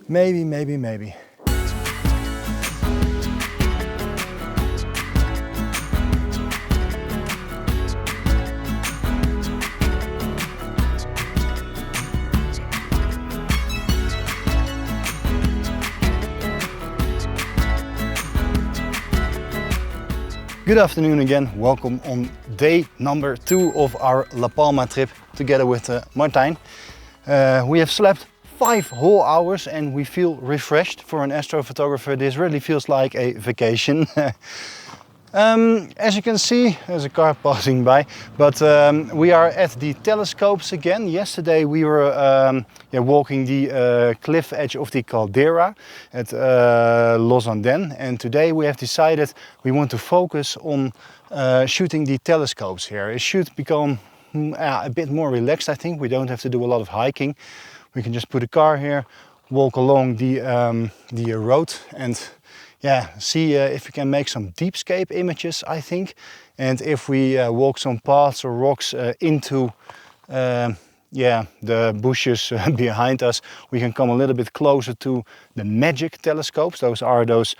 Maybe. Good afternoon again, welcome on day number 2 of our La Palma trip together with Martijn. We have slept 5 whole hours and we feel refreshed. For an astrophotographer this really feels like a vacation. As you can see, there's a car passing by, but we are at the telescopes again. Yesterday we were walking the cliff edge of the caldera at Los Andes, and today we have decided we want to focus on shooting the telescopes here. It should become a bit more relaxed, I think. We don't have to do a lot of hiking. We can just put a car here, walk along the road and see if we can make some Deepscape images, I think. And if we walk some paths or rocks into the bushes behind us, we can come a little bit closer to the magic telescopes. Those are those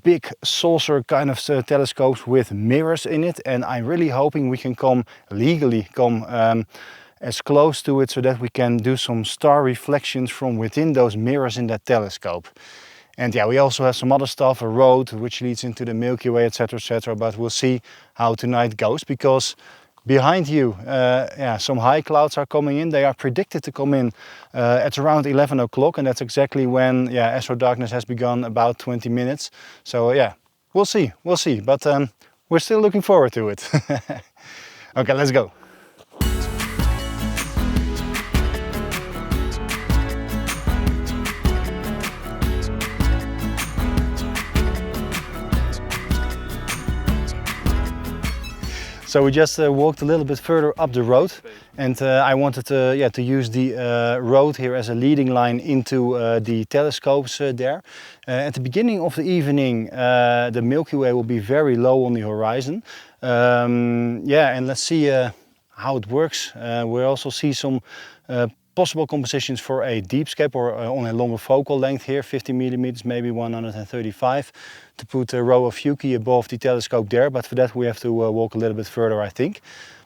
big saucer kind of telescopes with mirrors in it. And I'm really hoping we can legally come as close to it so that we can do some star reflections from within those mirrors in that telescope. And we also have some other stuff, a road which leads into the Milky Way, etc, etc. But we'll see how tonight goes, because behind you, some high clouds are coming in. They are predicted to come in at around 11 o'clock, and that's exactly when astro darkness has begun, about 20 minutes. So we'll see, but we're still looking forward to it. Okay, let's go. So we just walked a little bit further up the road, and I wanted to use the road here as a leading line into the telescopes there. At the beginning of the evening, the Milky Way will be very low on the horizon. And let's see how it works. We'll also see some possible compositions for a Deepscape or on a longer focal length here, 50 millimeters, maybe 135, to put Rho Ophiuchi above the telescope there. But for that we have to walk a little bit further, I think.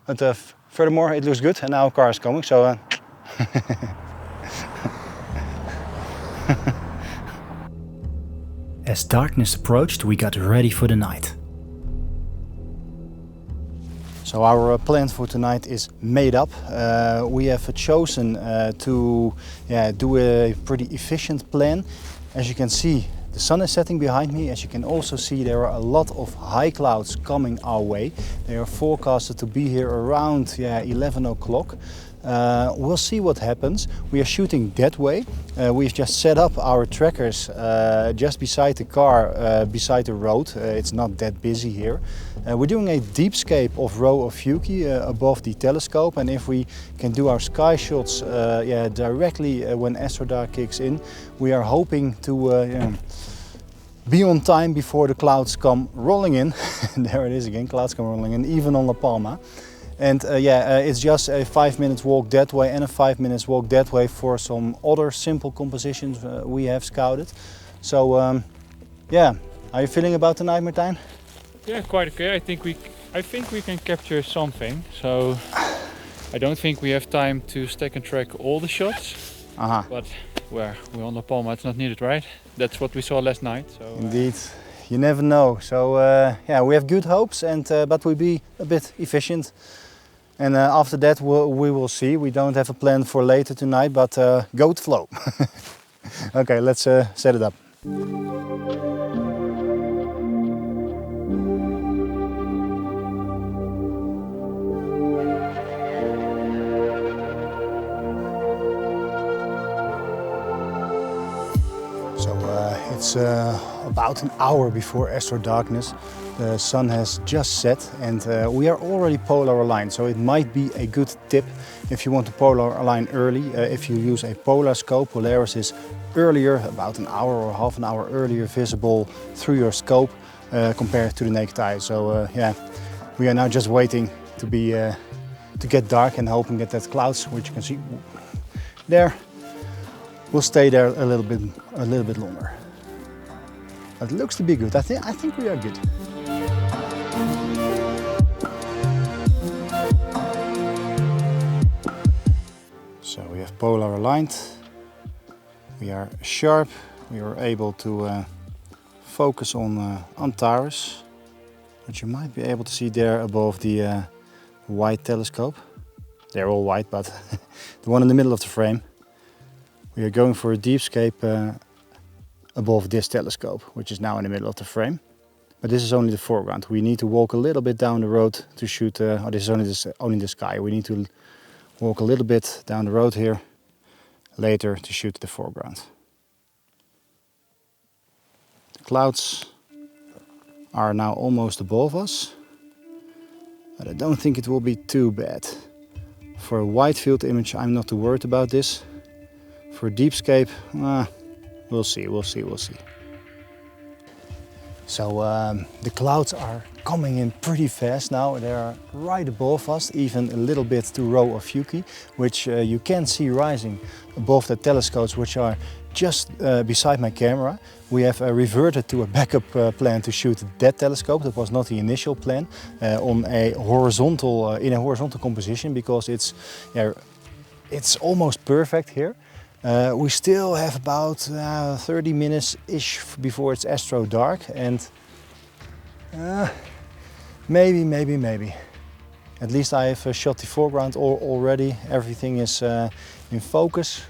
But furthermore, it looks good, and now a car is coming, so As darkness approached, we got ready for the night. So our plan for tonight is made up. We have chosen to do a pretty efficient plan. As you can see, the sun is setting behind me. As you can also see, there are a lot of high clouds coming our way. They are forecasted to be here around 11 o'clock. We'll see what happens. We are shooting that way. We've just set up our trackers just beside the car, beside the road. It's not that busy here. We're doing a Deepscape of Rho Ophiuchi above the telescope, and if we can do our sky shots directly when Astro Dark kicks in, we are hoping to be on time before the clouds come rolling in. There it is again, clouds come rolling in, even on La Palma. And it's just a 5 minutes walk that way and a 5 minutes walk that way for some other simple compositions we have scouted. So how are you feeling about tonight, Martijn? Yeah, quite okay. I think we can capture something. So I don't think we have time to stack and track all the shots. But we're on La Palma, it's not needed, right? That's what we saw last night. So indeed, you never know. So we have good hopes, and but we'll be a bit efficient. And after that we will see. We don't have a plan for later tonight, but go with flow. Okay, let's set it up. It's about an hour before astro darkness. The sun has just set, and we are already polar aligned, so it might be a good tip if you want to polar align early. If you use a polar scope, Polaris is earlier, about an hour or half an hour earlier visible through your scope compared to the naked eye. So we are now just waiting to get dark and hoping that clouds, which you can see there, we'll stay there a little bit longer. It looks to be good. I think we are good. So we have polar aligned. We are sharp. We are able to focus on Antares, which you might be able to see there above the white telescope. They're all white, but the one in the middle of the frame. We are going for a Deepscape above this telescope, which is now in the middle of the frame. But this is only the foreground. We need to walk a little bit down the road to shoot, this is only the sky. We need to walk a little bit down the road here later to shoot the foreground. The clouds are now almost above us, but I don't think it will be too bad. For a wide field image, I'm not too worried about this. For Deepscape, we'll see. So the clouds are coming in pretty fast now. They are right above us, even a little bit to Rho Ophiuchi, which you can see rising above the telescopes, which are just beside my camera. We have reverted to a backup plan to shoot that telescope. That was not the initial plan, on a horizontal, in a horizontal composition, because it's almost perfect here. We still have about 30 minutes-ish before it's astro dark, and maybe. At least I have shot the foreground already. Everything is in focus.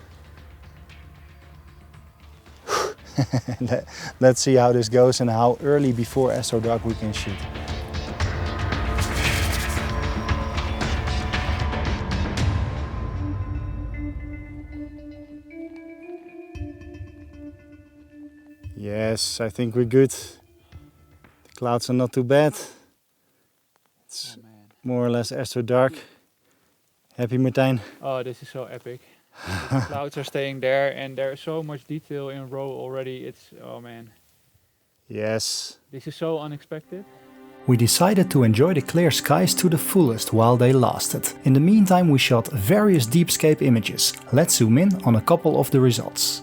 Let's see how this goes and how early before astro dark we can shoot. Yes, I think we're good. The clouds are not too bad. It's more or less astro dark. Happy, Martijn? Oh, this is so epic. The clouds are staying there, and there's so much detail in Rho already. It's, oh man. Yes. This is so unexpected. We decided to enjoy the clear skies to the fullest while they lasted. In the meantime, we shot various Deepscape images. Let's zoom in on a couple of the results.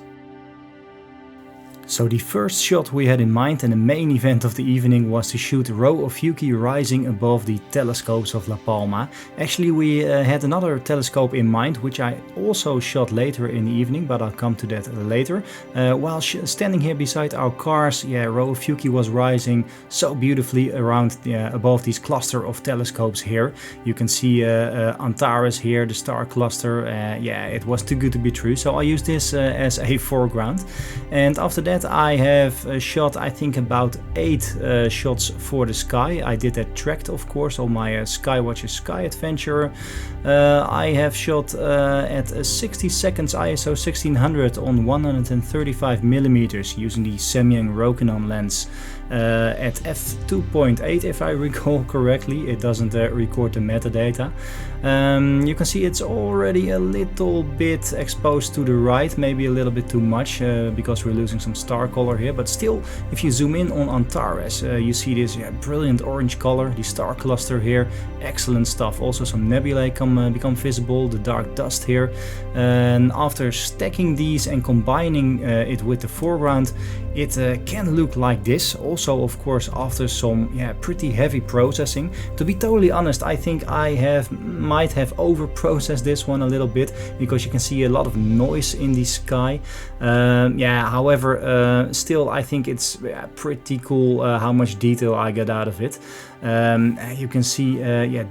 So the first shot we had in mind and the main event of the evening was to shoot Rho Ophiuchi rising above the telescopes of La Palma. Actually, we had another telescope in mind, which I also shot later in the evening, but I'll come to that later. While standing here beside our cars, Rho Ophiuchi was rising so beautifully around above these cluster of telescopes here. You can see Antares here, the star cluster. It was too good to be true, so I used this as a foreground. And after that I have shot, I think, about 8 shots for the sky. I did that tracked, of course, on my SkyWatcher Star Adventurer. I have shot at 60 seconds ISO 1600 on 135mm using the Samyang Rokinon lens at f2.8, if I recall correctly. It doesn't record the metadata. You can see it's already a little bit exposed to the right, maybe a little bit too much because we're losing some star color here, but still, if you zoom in on Antares, you see this brilliant orange color, the star cluster here, excellent stuff. Also some nebulae become visible, the dark dust here, and after stacking these and combining it with the foreground, it can look like this. Also, of course, after some pretty heavy processing. To be totally honest, I think I might have over processed this one a little bit, because you can see a lot of noise in the sky. However, still I think it's pretty cool how much detail I got out of it. You can see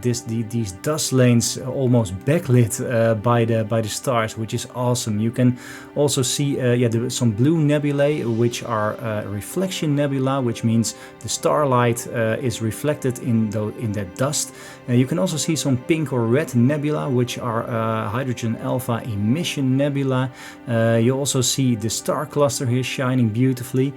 these dust lanes almost backlit by the stars, which is awesome. You can also see some blue nebulae, which are reflection nebula, which means the starlight is reflected in that dust. You can also see some pink or red nebula, which are hydrogen alpha emission nebula. You also see the star cluster here shining beautifully.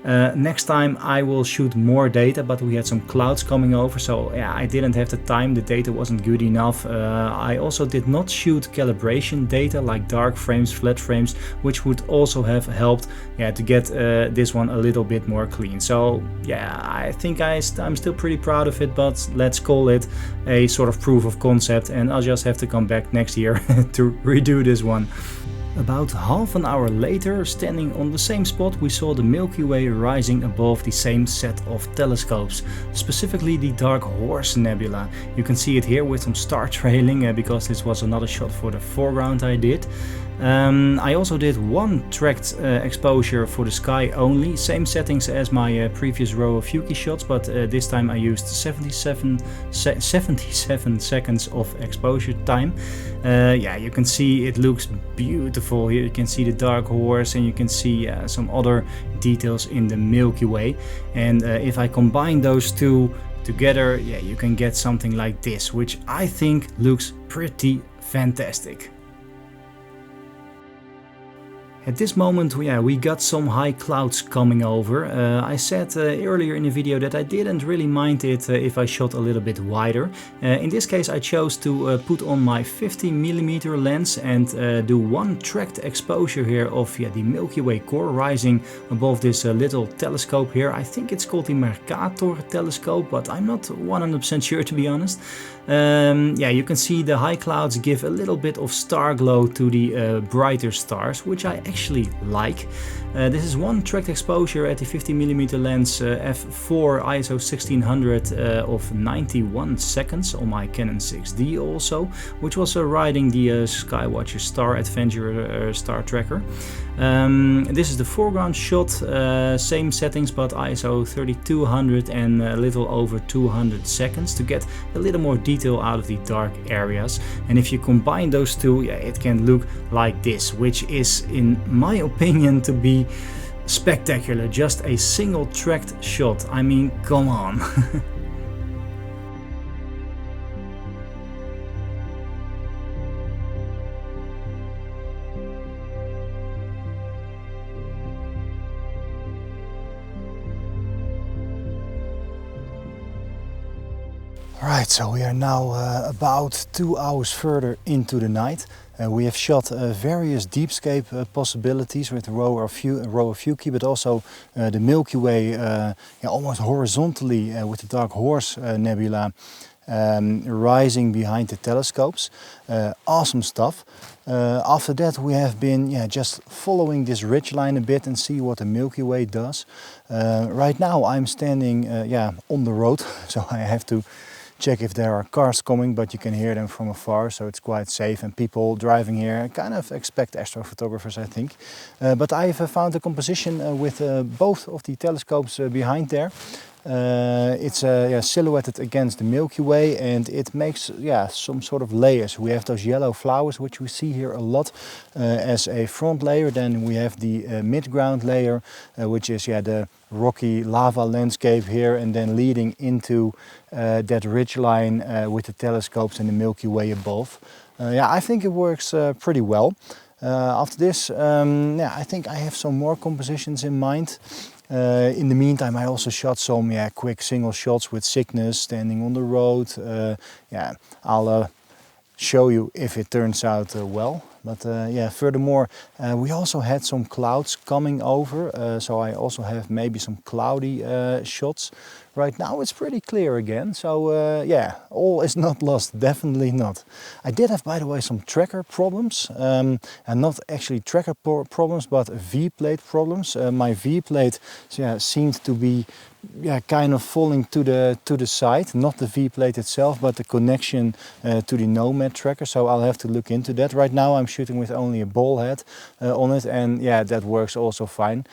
Next time I will shoot more data, but we had some clouds coming over, so I didn't have the time, the data wasn't good enough. I also did not shoot calibration data like dark frames, flat frames, which would also have helped to get this one a little bit more clean. So I think I'm still pretty proud of it, but let's call it a sort of proof of concept, and I'll just have to come back next year to redo this one. About half an hour later, standing on the same spot, we saw the Milky Way rising above the same set of telescopes, specifically the Dark Horse Nebula. You can see it here with some star trailing because this was another shot for the foreground I did. I also did one tracked exposure for the sky only, same settings as my previous Rho Ophiuchi shots, but this time I used 77 seconds of exposure time. Yeah, you can see it looks beautiful here. You can see the Dark Horse and you can see some other details in the Milky Way. And if I combine those two together, yeah, you can get something like this, which I think looks pretty fantastic. At this moment, we got some high clouds coming over. I said earlier in the video that I didn't really mind it if I shot a little bit wider. In this case I chose to put on my 50mm lens and do one tracked exposure here of the Milky Way core rising above this little telescope here. I think it's called the Mercator telescope, but I'm not 100% sure, to be honest. Yeah, you can see the high clouds give a little bit of star glow to the brighter stars, which I actually like. This is one tracked exposure at the 50mm lens f4 ISO 1600 of 91 seconds on my Canon 6D also, which was riding the SkyWatcher Star Adventurer star tracker. This is the foreground shot, same settings but ISO 3200 and a little over 200 seconds to get a little more detail out of the dark areas. And if you combine those two, it can look like this, which is in my opinion to be spectacular. Just a single tracked shot. I mean, come on. Alright, so we are now about 2 hours further into the night. We have shot various Deepscape possibilities with Rho Ophiuchi, but also the Milky Way almost horizontally with the Dark Horse Nebula rising behind the telescopes. Awesome stuff. After that we have been just following this ridgeline a bit and see what the Milky Way does. Right now I'm standing on the road, so I have to check if there are cars coming, but you can hear them from afar, so it's quite safe, and people driving here kind of expect astrophotographers, I think. But I've found a composition with both of the telescopes behind there. It's silhouetted against the Milky Way, and it makes some sort of layers. We have those yellow flowers, which we see here a lot as a front layer. Then we have the mid-ground layer, which is the rocky lava landscape here, and then leading into that ridgeline with the telescopes and the Milky Way above. I think it works pretty well. After this, I think I have some more compositions in mind. In the meantime, I also shot some quick single shots with Cygnus standing on the road. I'll show you if it turns out well. But furthermore, we also had some clouds coming over, so I also have maybe some cloudy shots. Right now it's pretty clear again, so all is not lost, definitely not. I did have, by the way, some tracker problems, and not actually tracker problems, but V-plate problems. My V-plate seemed to be kind of falling to the side, not the V-plate itself, but the connection to the Nomad tracker, so I'll have to look into that. Right now I'm shooting with only a ball head on it, and that works also fine.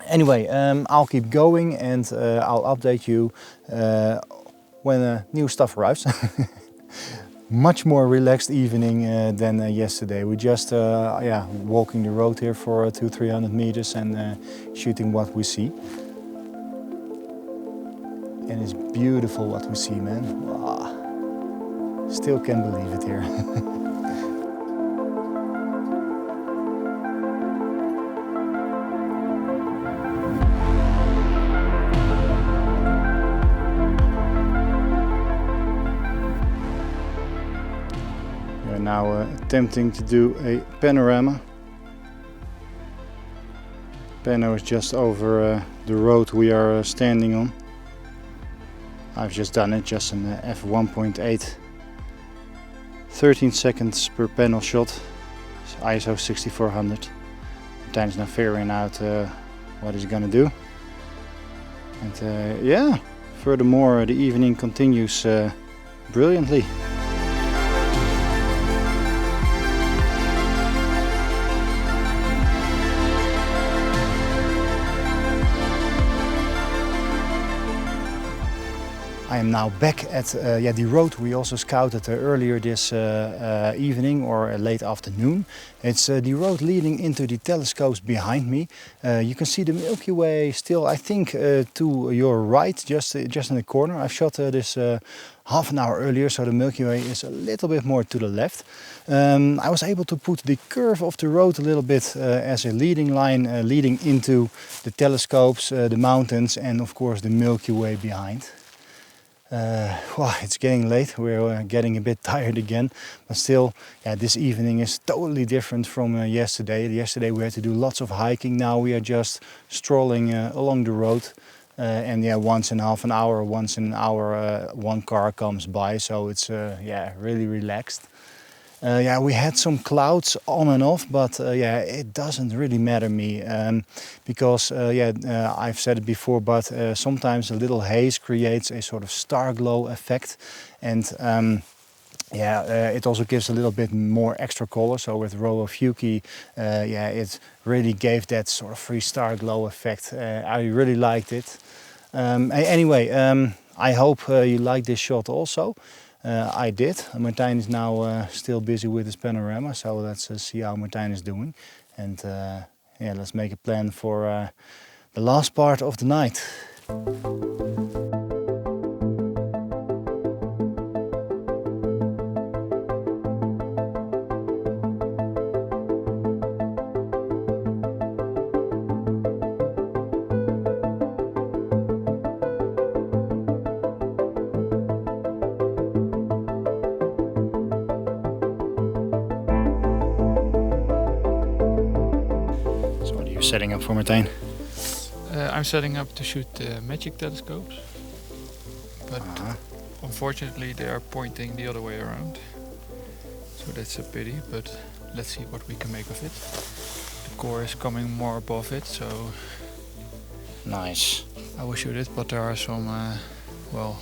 Anyway, I'll keep going, and I'll update you when new stuff arrives. Much more relaxed evening than yesterday. We just walking the road here for 200-300 meters and shooting what we see. And it's beautiful what we see, man. Wow. Still can't believe it here. We are now attempting to do a panorama. Pano is just over the road we are standing on. I've just done it, just an f1.8, 13 seconds per panel shot, ISO 6400. Martijn's now figuring out what he's gonna do. And yeah, furthermore the evening continues brilliantly. I am now back at the road we also scouted earlier this evening or late afternoon. It's the road leading into the telescopes behind me. You can see the Milky Way still, I think, to your right, just in the corner. I shot this half an hour earlier, so the Milky Way is a little bit more to the left. I was able to put the curve of the road a little bit as a leading line leading into the telescopes, the mountains, and of course the Milky Way behind. Well, it's getting late, we're getting a bit tired again, but still, yeah, this evening is totally different from yesterday. Yesterday we had to do lots of hiking, now we are just strolling along the road. And yeah, once in half an hour, one car comes by, so it's yeah, really relaxed. Yeah, we had some clouds on and off, but yeah, it doesn't really matter me because yeah, I've said it before, but sometimes a little haze creates a sort of star glow effect, and yeah, it also gives a little bit more extra color. So with Rho Ophiuchi, yeah, it really gave that sort of free star glow effect. I really liked it. Anyway, I hope you like this shot also. I did. Martijn is now still busy with his panorama, so let's see how Martijn is doing. And yeah, let's make a plan for the last part of the night. Setting up for Martijn? I'm setting up to shoot magic telescopes, but unfortunately they are pointing the other way around, so that's a pity, but let's see what we can make of it. The core is coming more above it, so nice. I will shoot it, but there are some well,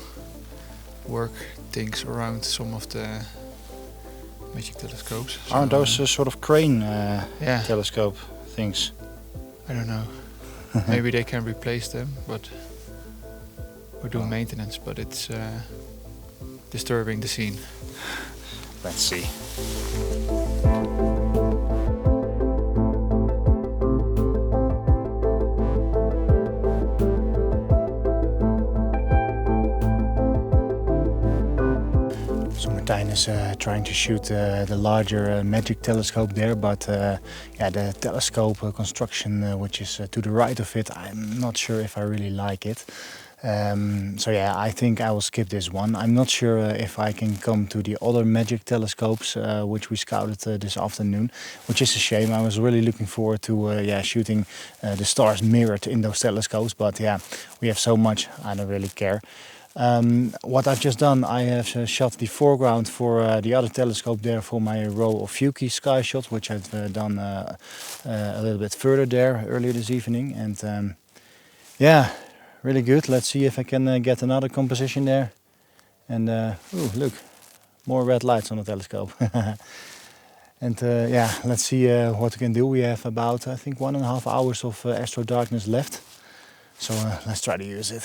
work things around some of the magic telescopes. So, aren't those sort of crane yeah, telescope things? I don't know. Maybe they can replace them, but we're doing maintenance, but it's disturbing the scene. Let's see. Martijn is trying to shoot the larger magic telescope there, but yeah, the telescope construction which is to the right of it, I'm not sure if I really like it. So yeah, I think I will skip this one. I'm not sure if I can come to the other magic telescopes which we scouted this afternoon, which is a shame. I was really looking forward to yeah, shooting the stars mirrored in those telescopes, but yeah, we have so much, I don't really care. What I've just done, I have shot the foreground for the other telescope there for my Rho Ophiuchi sky shot, which I've done a little bit further there earlier this evening, and yeah, really good. Let's see if I can get another composition there. And ooh, look, more red lights on the telescope. And yeah, let's see what we can do. We have about, I think, 1.5 hours of astro darkness left, so let's try to use it.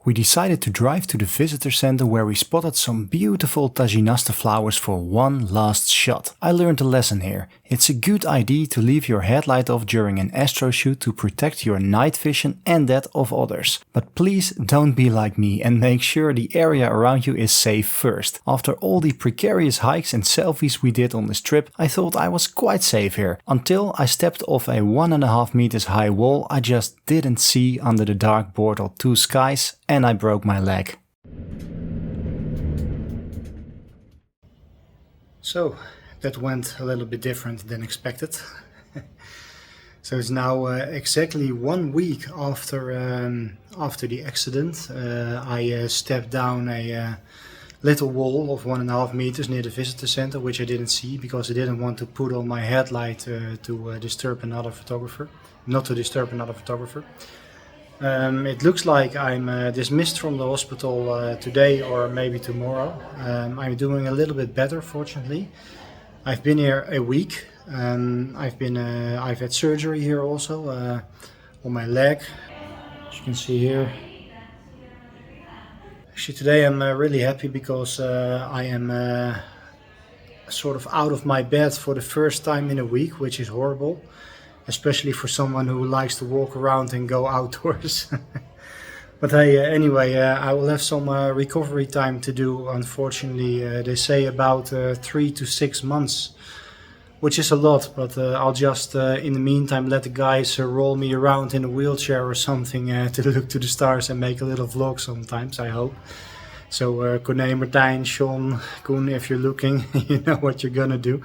We decided to drive to the visitor center where we spotted some beautiful Taginaste flowers for one last shot. I learned a lesson here. It's a good idea to leave your headlight off during an astro shoot to protect your night vision and that of others. But please don't be like me and make sure the area around you is safe first. After all the precarious hikes and selfies we did on this trip, I thought I was quite safe here. Until I stepped off a 1.5 meters high wall I just didn't see under the dark bortle 2 skies, and I broke my leg. So that went a little bit different than expected. So it's now exactly 1 week after the accident. I stepped down a little wall of 1.5 meters near the visitor center, which I didn't see because I didn't want to put on my headlight to disturb another photographer, not to disturb another photographer. It looks like I'm dismissed from the hospital today or maybe tomorrow. I'm doing a little bit better, fortunately. I've been here a week. I've had surgery here also on my leg, as you can see here. Actually, today I'm really happy because I am sort of out of my bed for the first time in a week, which is horrible. Especially for someone who likes to walk around and go outdoors. But hey, anyway, I will have some recovery time to do. Unfortunately, they say about 3 to 6 months, which is a lot. But I'll just, in the meantime, let the guys roll me around in a wheelchair or something to look to the stars and make a little vlog sometimes, I hope. So Corné, Martijn, Sean, Koen, if you're looking, you know what you're gonna do.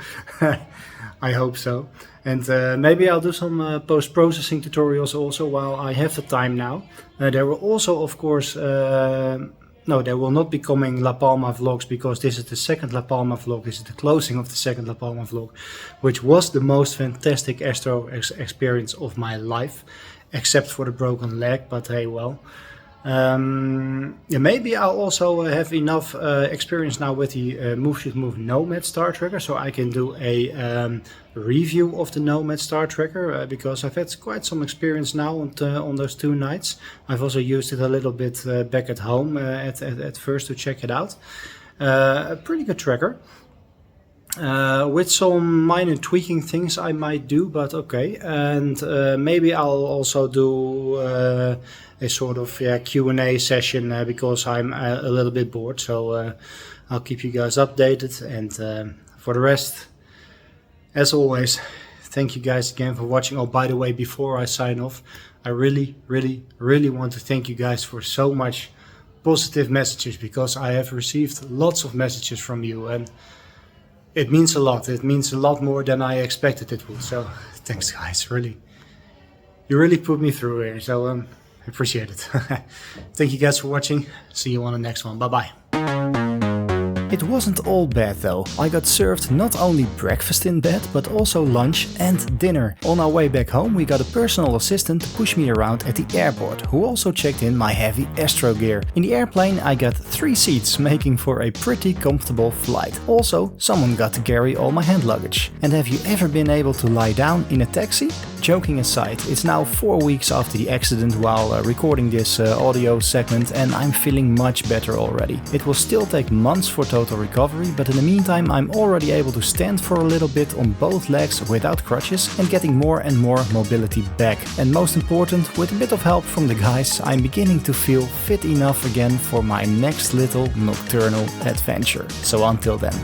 I hope so. And maybe I'll do some post-processing tutorials also while I have the time now. There will also, of course, no, there will not be coming La Palma vlogs because this is the second La Palma vlog. This is the closing of the second La Palma vlog, which was the most fantastic astro experience of my life, except for the broken leg, but hey, well. Yeah, maybe I'll also have enough experience now with the Move Shoot Move Nomad Star Tracker, so I can do a review of the Nomad Star Tracker, because I've had quite some experience now on those 2 nights. I've also used it a little bit back at home at first to check it out. A pretty good tracker. With some minor tweaking things I might do, but okay. And maybe I'll also do a sort of Q&A session because I'm a little bit bored. So I'll keep you guys updated. And for the rest, as always, thank you guys again for watching. Oh, by the way, before I sign off, I really want to thank you guys for so much positive messages, because I have received lots of messages from you, and it means a lot. It means a lot more than I expected it would. So thanks guys, really. You really put me through here, so I appreciate it. Thank you guys for watching. See you on the next one. Bye bye. It wasn't all bad though. I got served not only breakfast in bed, but also lunch and dinner. On our way back home we got a personal assistant to push me around at the airport, who also checked in my heavy astro gear. In the airplane I got 3 seats, making for a pretty comfortable flight. Also, someone got to carry all my hand luggage. And have you ever been able to lie down in a taxi? Joking aside, it's now 4 weeks after the accident while recording this audio segment, and I'm feeling much better already. It will still take months for total recovery, but in the meantime I'm already able to stand for a little bit on both legs without crutches and getting more and more mobility back. And most important, with a bit of help from the guys, I'm beginning to feel fit enough again for my next little nocturnal adventure. So until then.